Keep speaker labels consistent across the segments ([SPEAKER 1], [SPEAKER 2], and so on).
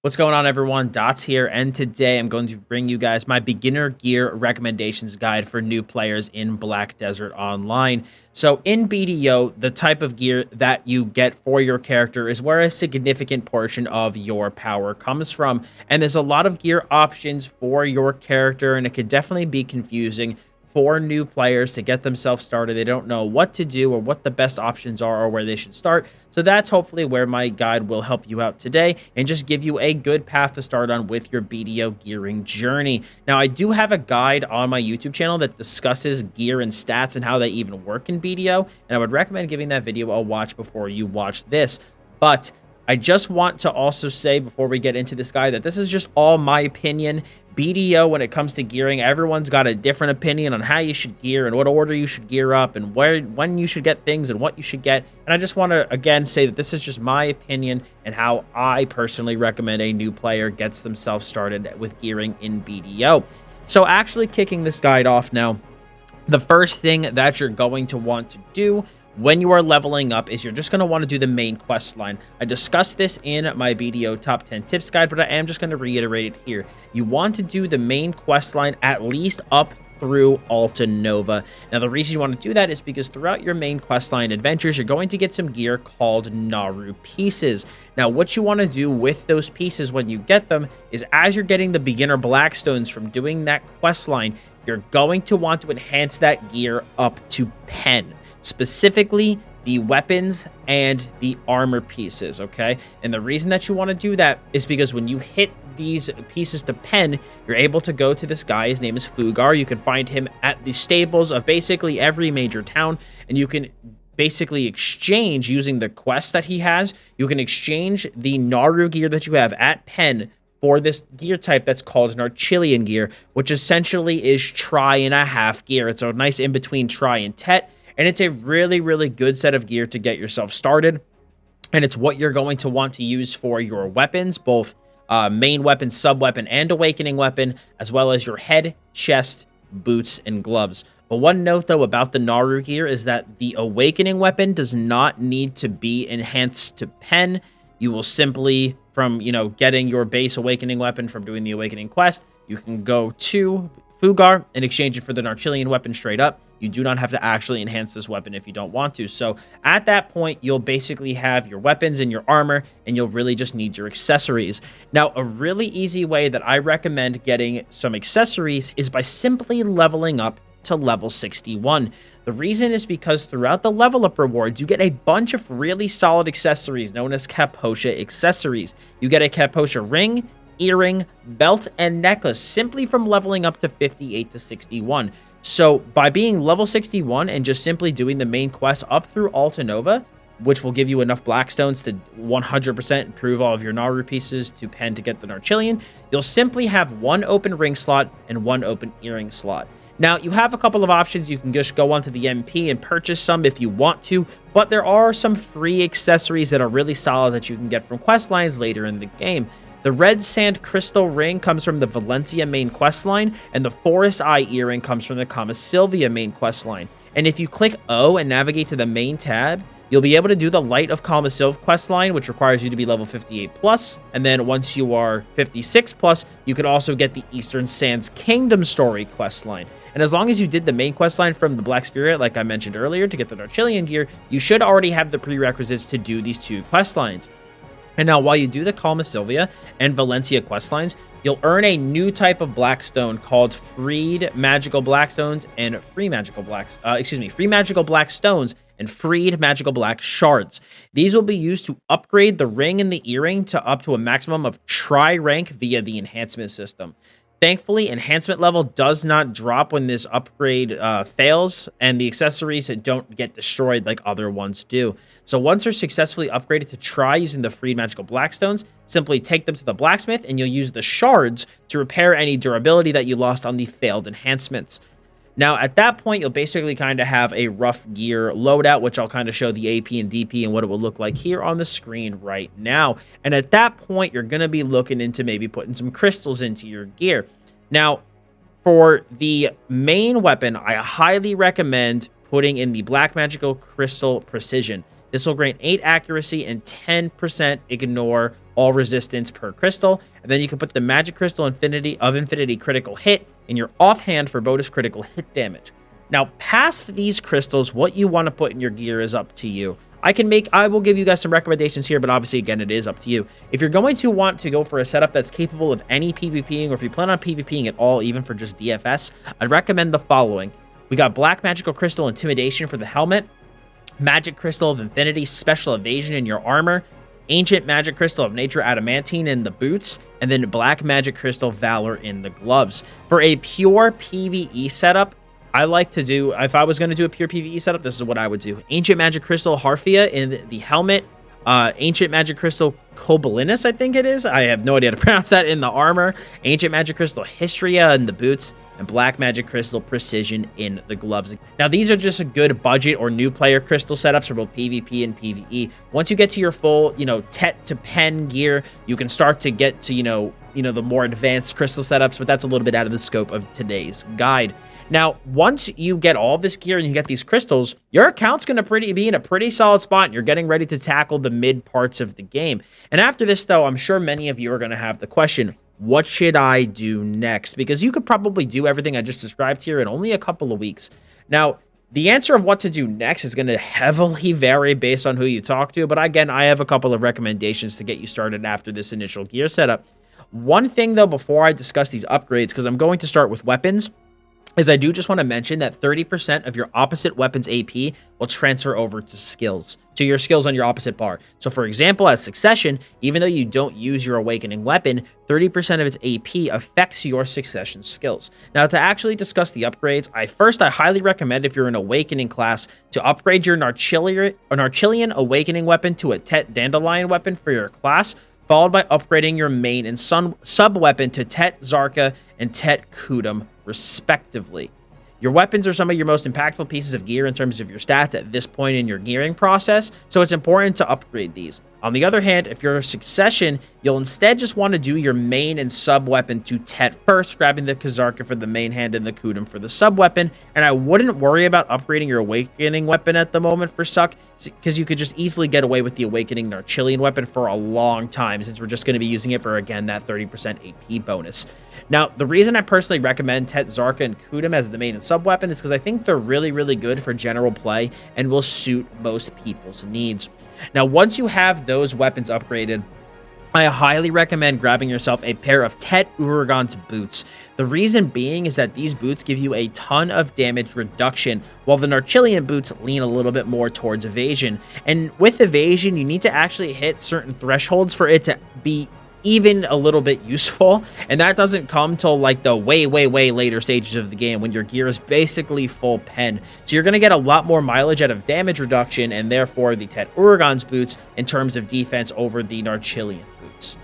[SPEAKER 1] What's going on, everyone? Dots here, and today I'm going to bring you guys my beginner gear recommendations guide for new players in Black Desert Online. So in BDO, the type of gear that you get for your character is where a significant portion of your power comes from, and there's a lot of gear options for your character, and it could definitely be confusing for new players to get themselves started. They don't know what to do or what the best options are or where they should start. So that's hopefully where my guide will help you out today and just give you a good path to start on with your BDO gearing journey. Now, I do have a guide on my YouTube channel that discusses gear and stats and how they even work in BDO, and I would recommend giving that video a watch before you watch this. But I just want to also say before we get into this guide that this is just all my opinion. BDO, when it comes to gearing, everyone's got a different opinion on how you should gear and what order you should gear up and when you should get things and what you should get. And I just want to, again, say that this is just my opinion and how I personally recommend a new player gets themselves started with gearing in BDO. So actually kicking this guide off now, the first thing that you're going to want to do when you are leveling up is you're just going to want to do the main quest line. I discussed this in my BDO top 10 tips guide, but I am just going to reiterate it here. You want to do the main quest line at least up through Alta Nova. Now, the reason you want to do that is because throughout your main questline adventures, you're going to get some gear called Naru pieces. Now, what you want to do with those pieces when you get them is as you're getting the beginner Blackstones from doing that questline, you're going to want to enhance that gear up to pen. Specifically the weapons and the armor pieces, okay? And the reason that you want to do that is because when you hit these pieces to pen, you're able to go to this guy. His name is Fugar. You can find him at the stables of basically every major town, and you can basically exchange using the quest that he has. You can exchange the Naru gear that you have at pen for this gear type that's called an Archilian gear, which essentially is try-and-a-half gear. It's a nice in-between try and tet. And it's a really, really good set of gear to get yourself started. And it's what you're going to want to use for your weapons, both main weapon, sub-weapon, and awakening weapon, as well as your head, chest, boots, and gloves. But one note, though, about the Naru gear is that the awakening weapon does not need to be enhanced to pen. You will simply, from, getting your base awakening weapon from doing the awakening quest, you can go to Fugar and exchange it for the Archilian weapon straight up. You do not have to actually enhance this weapon if you don't want to. So at that point, you'll basically have your weapons and your armor, and you'll really just need your accessories. Now, a really easy way that I recommend getting some accessories is by simply leveling up to level 61. The reason is because throughout the level up rewards, you get a bunch of really solid accessories known as Kaposha accessories. You get a Kaposha ring, earring, belt, and necklace simply from leveling up to 58 to 61. So by being level 61 and just simply doing the main quest up through Alta Nova, which will give you enough Blackstones to 100% improve all of your Naru pieces to pen to get the Archilian, you'll simply have one open ring slot and one open earring slot. Now, you have a couple of options. You can just go onto the MP and purchase some if you want to, but there are some free accessories that are really solid that you can get from quest lines later in the game. The Red Sand Crystal Ring comes from the Valencia main questline, and the Forest Eye Earring comes from the Kama Sylvia main questline. And if you click O and navigate to the main tab, you'll be able to do the Light of Kama Sylv questline, which requires you to be level 58 plus. And then once you are 56 plus, you can also get the Eastern Sands Kingdom Story questline. And as long as you did the main questline from the Black Spirit, like I mentioned earlier, to get the Archilian gear, you should already have the prerequisites to do these two questlines. And now, while you do the Kama Sylvia and Valencia questlines, you'll earn a new type of Blackstone called Freed Magical Blackstones and Free Magical Blackstones and Freed Magical Black Shards. These will be used to upgrade the ring and the earring to up to a maximum of tri-rank via the enhancement system. Thankfully, enhancement level does not drop when this upgrade fails, and the accessories don't get destroyed like other ones do. So once they're successfully upgraded to try using the Freed Magical Blackstones, simply take them to the blacksmith, and you'll use the shards to repair any durability that you lost on the failed enhancements. Now, at that point, you'll basically kind of have a rough gear loadout, which I'll kind of show the AP and DP and what it will look like here on the screen right now. And at that point, you're going to be looking into maybe putting some crystals into your gear. Now, for the main weapon, I highly recommend putting in the Black Magical Crystal Precision. This will grant 8 accuracy and 10% ignore all resistance per crystal. And then you can put the magic crystal infinity critical hit in your offhand for bonus critical hit damage. Now, past these crystals, what you want to put in your gear is up to you. I will give you guys some recommendations here, but obviously, again, it is up to you. If you're going to want to go for a setup that's capable of any PvPing, or if you plan on PvPing at all, even for just DFS, I'd recommend the following. We got Black Magical Crystal Intimidation for the helmet, Magic Crystal of Infinity Special Evasion in your armor, Ancient Magic Crystal of Nature Adamantine in the boots, and then Black Magic Crystal Valor in the gloves. For a pure PvE setup, I like to do, if I was going to do a pure PvE setup, this is what I would do. Ancient Magic Crystal Harfia in the helmet, Ancient Magic Crystal Cobalinus, I think it is. I have no idea how to pronounce that, in the armor. Ancient Magic Crystal Hystria in the boots, and Black Magic Crystal Precision in the gloves. Now, these are just a good budget or new player crystal setups for both PvP and PvE. Once you get to your full, Tet to pen gear, you can start to get to, the more advanced crystal setups, but that's a little bit out of the scope of today's guide. Now, once you get all this gear and you get these crystals, your account's going to be in a pretty solid spot, and you're getting ready to tackle the mid parts of the game. And after this, though, I'm sure many of you are going to have the question, what should I do next? Because you could probably do everything I just described here in only a couple of weeks. Now, the answer of what to do next is going to heavily vary based on who you talk to, but again, I have a couple of recommendations to get you started after this initial gear setup. One thing, though, before I discuss these upgrades, because I'm going to start with weapons, is I do just want to mention that 30% of your opposite weapon's AP will transfer over to your skills on your opposite bar. So for example, as Succession, even though you don't use your Awakening weapon, 30% of its AP affects your Succession skills. Now, to actually discuss the upgrades, I highly recommend, if you're an Awakening class, to upgrade your Narchilian Awakening weapon to a Tet Dandelion weapon for your class, followed by upgrading your main and sub-weapon to Tet Zarka and Tet Kudum, respectively. Your weapons are some of your most impactful pieces of gear in terms of your stats at this point in your gearing process, so it's important to upgrade these. On the other hand, if you're a Succession, you'll instead just want to do your main and sub-weapon to Tet first, grabbing the Kazarka for the main hand and the Kudum for the sub-weapon, and I wouldn't worry about upgrading your Awakening weapon at the moment for Suck, because you could just easily get away with the Awakening Narchilian weapon for a long time, since we're just going to be using it for, again, that 30% AP bonus. Now, the reason I personally recommend Tet Zarka and Kudum as the main and sub-weapon is because I think they're really, really good for general play and will suit most people's needs. Now, once you have those weapons upgraded, I highly recommend grabbing yourself a pair of Tet Uragan's boots. The reason being is that these boots give you a ton of damage reduction, while the Narchilian boots lean a little bit more towards evasion. And with evasion, you need to actually hit certain thresholds for it to be even a little bit useful, and that doesn't come till like the way later stages of the game, when your gear is basically full pen. So you're going to get a lot more mileage out of damage reduction, and therefore the Tet Uragan's boots in terms of defense over the Narchilian boots.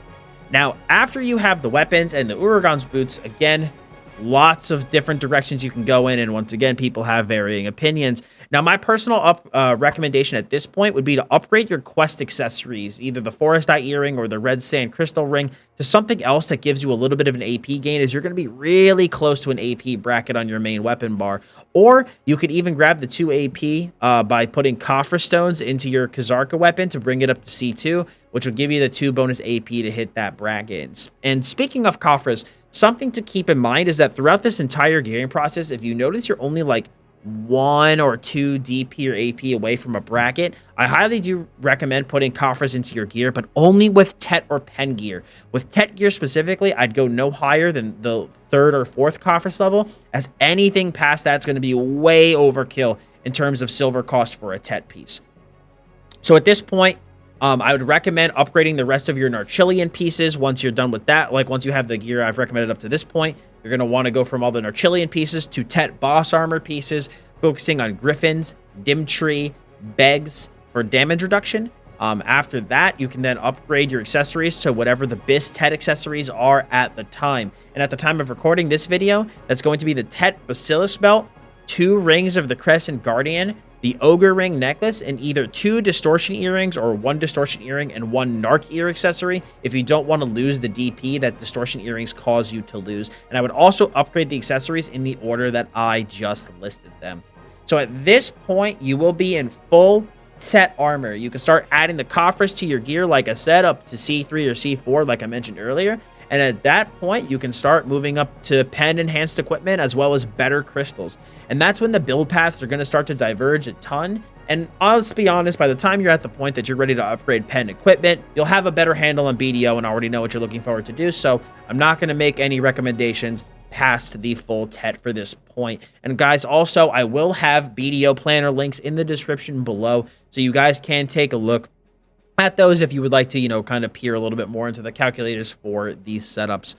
[SPEAKER 1] Now, after you have the weapons and the Uragan's boots, again, lots of different directions you can go in, and once again, people have varying opinions. Now, my personal recommendation at this point would be to upgrade your quest accessories, either the Forest Eye Earring or the Red Sand Crystal Ring, to something else that gives you a little bit of an AP gain, as you're going to be really close to an AP bracket on your main weapon bar. Or you could even grab the 2 AP by putting Coffer Stones into your Kazarka weapon to bring it up to C2, which will give you the 2 bonus AP to hit that bracket. And speaking of Coffers, something to keep in mind is that throughout this entire gearing process, if you notice you're only like 1 or 2 DP or AP away from a bracket, I highly do recommend putting coffers into your gear, but only with Tet or Pen gear. With Tet gear specifically, I'd go no higher than the 3rd or 4th coffers level, as anything past that's going to be way overkill in terms of silver cost for a Tet piece. So at this point, I would recommend upgrading the rest of your Narchilian pieces once you're done with that. Like, once you have the gear I've recommended up to this point, you're going to want to go from all the Narchilian pieces to Tet boss armor pieces, focusing on Griffins, Dimtree, Begs for damage reduction. After that, you can then upgrade your accessories to whatever the BIS Tet accessories are at the time. And at the time of recording this video, that's going to be the Tet Basilisk Belt, 2 rings of the Crescent Guardian, the Ogre Ring necklace, and either 2 distortion earrings or 1 distortion earring and 1 narc ear accessory if you don't want to lose the DP that distortion earrings cause you to lose. And I would also upgrade the accessories in the order that I just listed them. So at this point, you will be in full set armor. You can start adding the coffers to your gear, like I said, up to C3 or C4, like I mentioned earlier. And at that point, you can start moving up to pen enhanced equipment as well as better crystals. And that's when the build paths are going to start to diverge a ton. And let's be honest, by the time you're at the point that you're ready to upgrade pen equipment, you'll have a better handle on BDO and already know what you're looking forward to do. So I'm not going to make any recommendations past the full TET for this point. And guys, also, I will have BDO planner links in the description below, so you guys can take a look at those if you would like to, you know, kind of peer a little bit more into the calculators for these setups.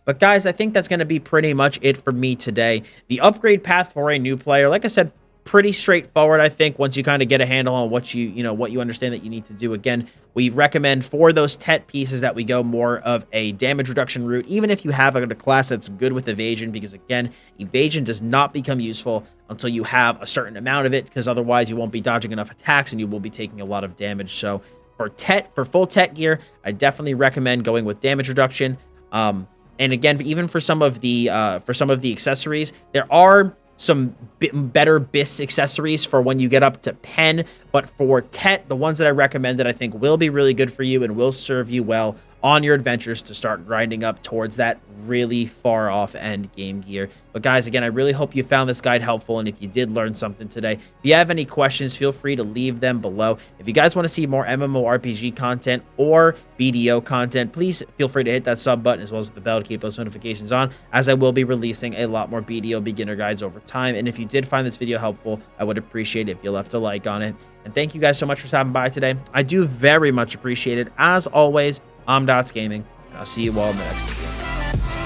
[SPEAKER 1] But guys, I think that's going to be pretty much it for me today. The upgrade path for a new player, like I said, pretty straightforward, I think, once you kind of get a handle on what you understand that you need to do. Again, we recommend for those TET pieces that we go more of a damage reduction route, even if you have a class that's good with evasion, because again, evasion does not become useful until you have a certain amount of it, because otherwise you won't be dodging enough attacks and you will be taking a lot of damage. So for full TET gear, I definitely recommend going with damage reduction. And again, even for some of the accessories, there are some better BIS accessories for when you get up to pen, but for TET, the ones that I recommended I think will be really good for you and will serve you well on your adventures to start grinding up towards that really far off end game gear. But guys, again, I really hope you found this guide helpful, and if you did learn something today, if you have any questions, feel free to leave them below. If you guys want to see more MMORPG content or BDO content, please feel free to hit that sub button as well as the bell to keep those notifications on, as I will be releasing a lot more BDO beginner guides over time. And if you did find this video helpful, I would appreciate it if you left a like on it. And thank you guys so much for stopping by today. I do very much appreciate it. As always, I'm Dots Gaming, and I'll see you all in the next video.